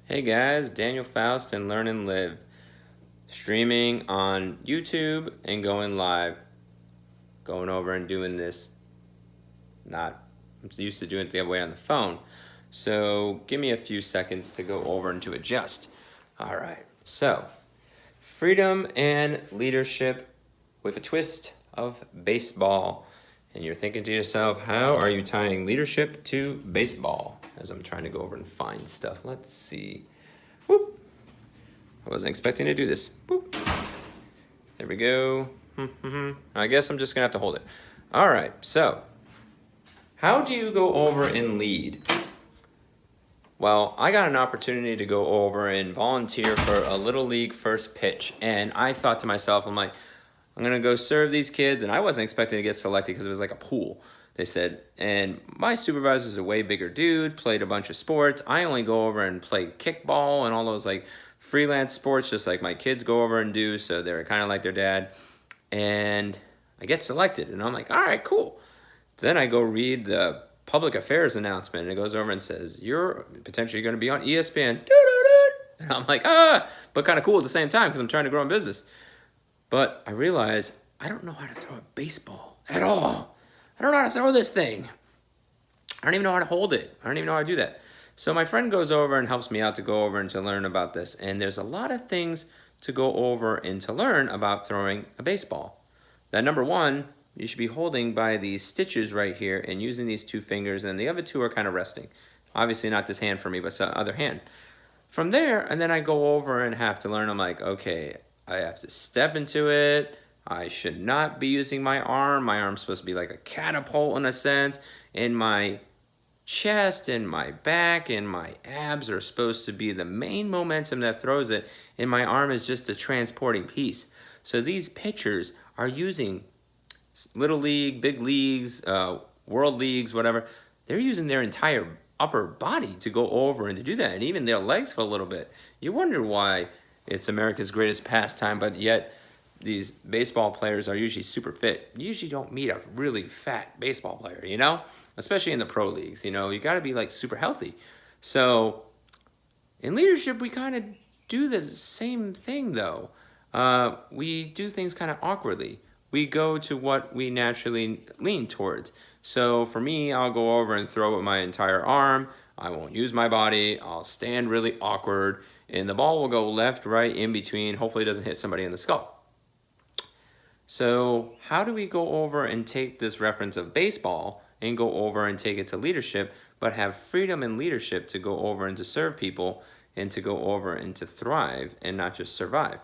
Hey guys, Daniel Faust and Learn and Live, streaming on YouTube and going live, going over and doing this. I'm used to doing it the other way on the phone. So give me a few seconds to go over and to adjust. All right, so freedom and leadership with a twist of baseball. And you're thinking to yourself, how are you tying leadership to baseball? As I'm trying to go over and find stuff. Let's see. Whoop. I wasn't expecting to do this. Boop. There we go. I guess I'm just going to have to hold it. All right, so how do you go over and lead? Well, I got an opportunity to go over and volunteer for a Little League first pitch, and I thought to myself, I'm going to go serve these kids, and I wasn't expecting to get selected because it was like a pool, they said. And my supervisor's a way bigger dude, played a bunch of sports. I only go over and play kickball and all those like freelance sports, just like my kids go over and do, so they're kind of like their dad. And I get selected, and I'm like, all right, cool. Then I go read the public affairs announcement, and it goes over and says, you're potentially going to be on ESPN. And I'm like, but kind of cool at the same time because I'm trying to grow in business. But I realized I don't know how to throw a baseball at all. I don't know how to throw this thing. I don't even know how to hold it. I don't even know how to do that. So my friend goes over and helps me out to go over and to learn about this. And there's a lot of things to go over and to learn about throwing a baseball. Now, number one, you should be holding by these stitches right here and using these two fingers, and the other two are kind of resting. Obviously not this hand for me, but the other hand. From there, and then I go over and have to learn, I'm like, okay, I have to step into it. I should not be using my arm. My arm's supposed to be like a catapult in a sense. And my chest and my back and my abs are supposed to be the main momentum that throws it. And my arm is just a transporting piece. So these pitchers are using Little League, big leagues, world leagues, whatever. They're using their entire upper body to go over and to do that, and even their legs for a little bit. You wonder why it's America's greatest pastime, but yet these baseball players are usually super fit. You usually don't meet a really fat baseball player, especially in the pro leagues. You got to be like super healthy. So in leadership, we kind of do the same thing, though. We do things kind of awkwardly. We go to what we naturally lean towards. So for me, I'll go over and throw with my entire arm. I won't use my body. I'll stand really awkward, and the ball will go left, right, in between. Hopefully it doesn't hit somebody in the skull. So how do we go over and take this reference of baseball and go over and take it to leadership, but have freedom and leadership to go over and to serve people and to go over and to thrive and not just survive?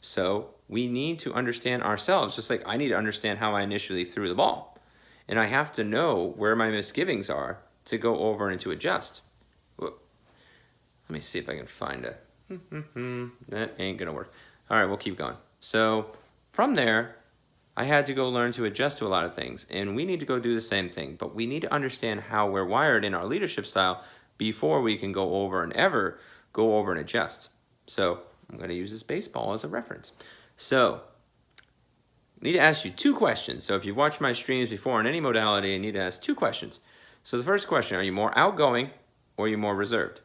So we need to understand ourselves, just like I need to understand how I initially threw the ball. And I have to know where my misgivings are to go over and to adjust. Whoop. Let me see if I can find it. That ain't gonna work. All right, we'll keep going. So from there, I had to go learn to adjust to a lot of things. And we need to go do the same thing. But we need to understand how we're wired in our leadership style before we can go over and ever go over and adjust. So I'm going to use this baseball as a reference. So I need to ask you two questions. So if you've watched my streams before in any modality, I need to ask two questions. So the first question, are you more outgoing or are you more reserved?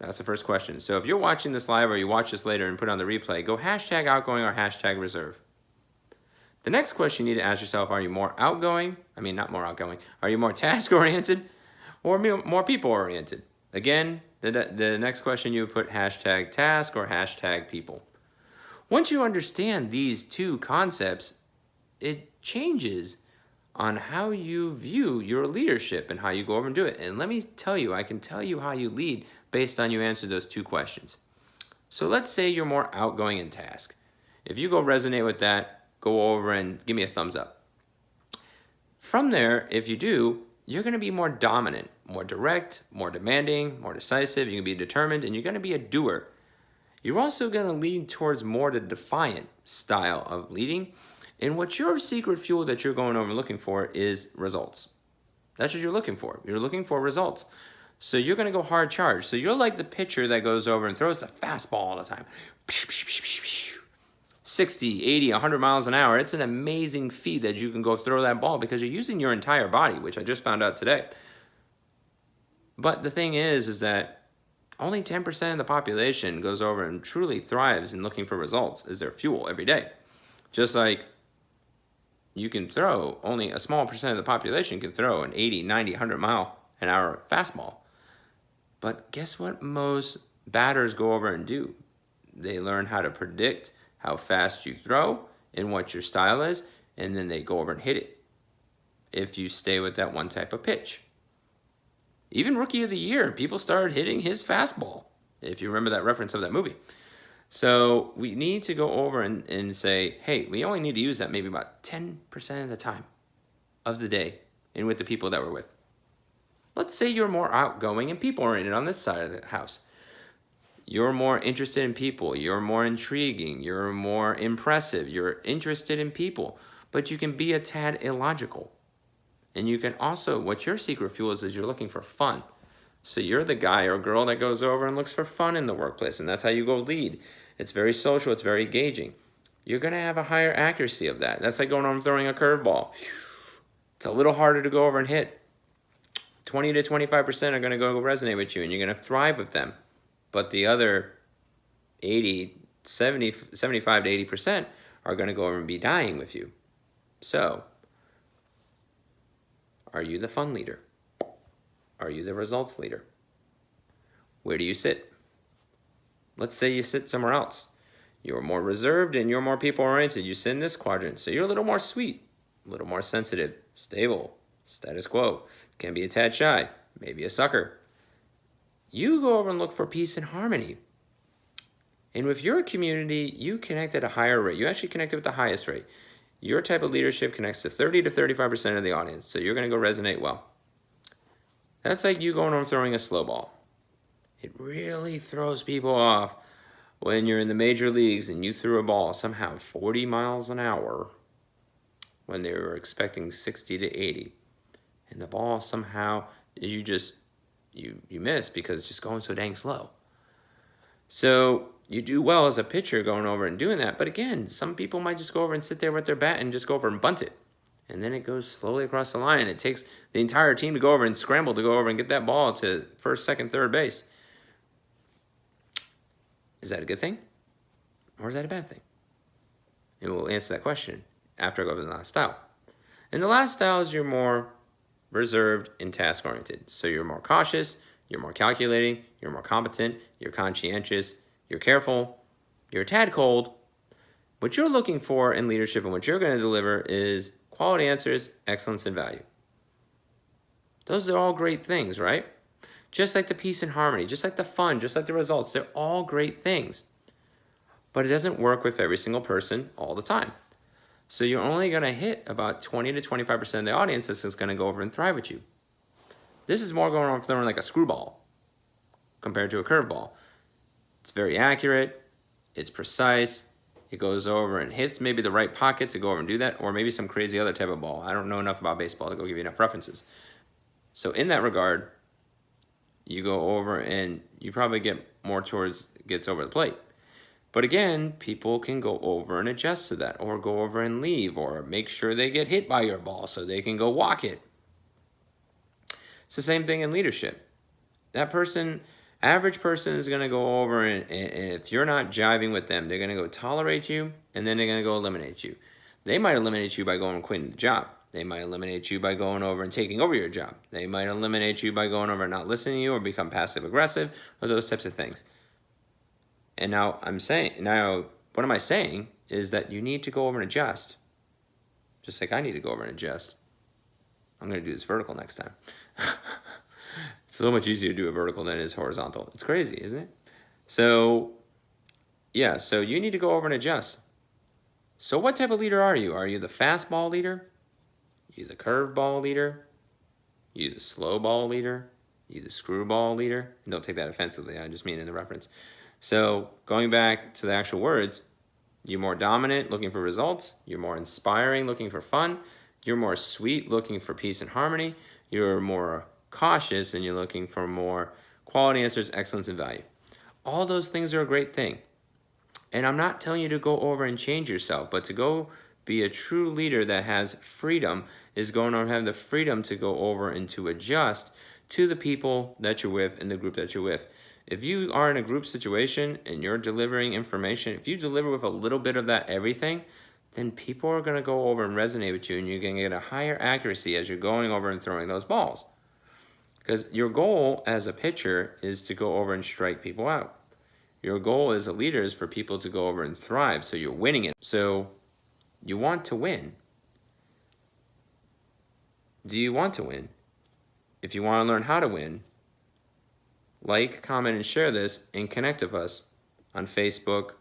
That's the first question. So if you're watching this live or you watch this later and put on the replay, go hashtag outgoing or hashtag reserve. The next question you need to ask yourself, are you more outgoing? I mean, not more outgoing. Are you more task-oriented or more people-oriented? Again, the next question you would put hashtag task or hashtag people. Once you understand these two concepts, it changes on how you view your leadership and how you go over and do it. And let me tell you, I can tell you how you lead based on you answer those two questions. So let's say you're more outgoing in task. If you go resonate with that, go over and give me a thumbs up. From there, if you do, you're going to be more dominant, more direct, more demanding, more decisive. You're going to be determined, and you're going to be a doer. You're also going to lean towards more the defiant style of leading. And what your secret fuel that you're going over looking for is results. That's what you're looking for. You're looking for results. So you're going to go hard charge. So you're like the pitcher that goes over and throws the fastball all the time. 60, 80, 100 miles an hour. It's an amazing feat that you can go throw that ball because you're using your entire body, which I just found out today. But the thing is that Only 10% of the population goes over and truly thrives in looking for results as their fuel every day. Just like you can throw, only a small percent of the population can throw an 80, 90, 100 mile an hour fastball. But guess what most batters go over and do? They learn how to predict how fast you throw and what your style is, and then they go over and hit it if you stay with that one type of pitch. Even Rookie of the Year, people started hitting his fastball, if you remember that reference of that movie. So we need to go over and say, hey, we only need to use that maybe about 10% of the time of the day and with the people that we're with. Let's say you're more outgoing and people-oriented on this side of the house. You're more interested in people. You're more intriguing. You're more impressive. You're interested in people. But you can be a tad illogical. And you can also, what your secret fuel is you're looking for fun. So you're the guy or girl that goes over and looks for fun in the workplace. And that's how you go lead. It's very social. It's very engaging. You're going to have a higher accuracy of that. That's like going over and throwing a curveball. It's a little harder to go over and hit. 20 to 25% are going to go resonate with you, and you're going to thrive with them. But the other 75 to 80% are going to go over and be dying with you. So, are you the fun leader? Are you the results leader? Where do you sit? Let's say you sit somewhere else. You're more reserved and you're more people-oriented. You sit in this quadrant, so you're a little more sweet, a little more sensitive, stable, status quo. Can be a tad shy, maybe a sucker. You go over and look for peace and harmony. And with your community, you connect at a higher rate. You actually connect with the highest rate. Your type of leadership connects to 30 to 35% of the audience, so you're going to go resonate well. That's like you going over and throwing a slow ball. It really throws people off when you're in the major leagues and you threw a ball somehow 40 miles an hour when they were expecting 60 to 80. And the ball somehow, you miss because it's just going so dang slow. So you do well as a pitcher going over and doing that. But again, some people might just go over and sit there with their bat and just go over and bunt it. And then it goes slowly across the line. It takes the entire team to go over and scramble to go over and get that ball to first, second, third base. Is that a good thing? Or is that a bad thing? And we'll answer that question after I go over the last style. And the last style is your more reserved and task-oriented. So you're more cautious, you're more calculating, you're more competent, you're conscientious, you're careful, you're a tad cold. What you're looking for in leadership and what you're going to deliver is quality answers, excellence, and value. Those are all great things, right? Just like the peace and harmony, just like the fun, just like the results, they're all great things. But it doesn't work with every single person all the time. So you're only going to hit about 20 to 25% of the audience that's going to go over and thrive with you. This is more going on throwing like a screwball compared to a curveball. It's very accurate. It's precise. It goes over and hits maybe the right pocket to go over and do that, or maybe some crazy other type of ball. I don't know enough about baseball to go give you enough references. So in that regard, you go over and you probably get more towards gets over the plate. But again, people can go over and adjust to that, or go over and leave, or make sure they get hit by your ball so they can go walk it. It's the same thing in leadership. That person, average person, is going to go over and if you're not jiving with them, they're going to go tolerate you, and then they're going to go eliminate you. They might eliminate you by going and quitting the job. They might eliminate you by going over and taking over your job. They might eliminate you by going over and not listening to you, or become passive aggressive, or those types of things. And now what am I saying is that you need to go over and adjust. Just like I need to go over and adjust. I'm going to do this vertical next time. It's so much easier to do a vertical than it is horizontal. It's crazy, isn't it? So, yeah, so you need to go over and adjust. So what type of leader are you? Are you the fastball leader? Are you the curveball leader? Are you the slow ball leader? Are you the screwball leader? And don't take that offensively. I just mean in the reference. So going back to the actual words, you're more dominant, looking for results. You're more inspiring, looking for fun. You're more sweet, looking for peace and harmony. You're more cautious, and you're looking for more quality answers, excellence, and value. All those things are a great thing. And I'm not telling you to go over and change yourself, but to go be a true leader that has freedom is going to have the freedom to go over and to adjust to the people that you're with and the group that you're with. If you are in a group situation and you're delivering information, if you deliver with a little bit of that everything, then people are going to go over and resonate with you, and you're going to get a higher accuracy as you're going over and throwing those balls. Because your goal as a pitcher is to go over and strike people out. Your goal as a leader is for people to go over and thrive, so you're winning it. So you want to win. Do you want to win? If you want to learn how to win, like, comment, and share this, and connect with us on Facebook,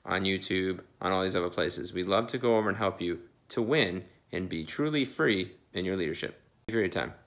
on YouTube, on all these other places. We'd love to go over and help you to win and be truly free in your leadership. Thank you for your time.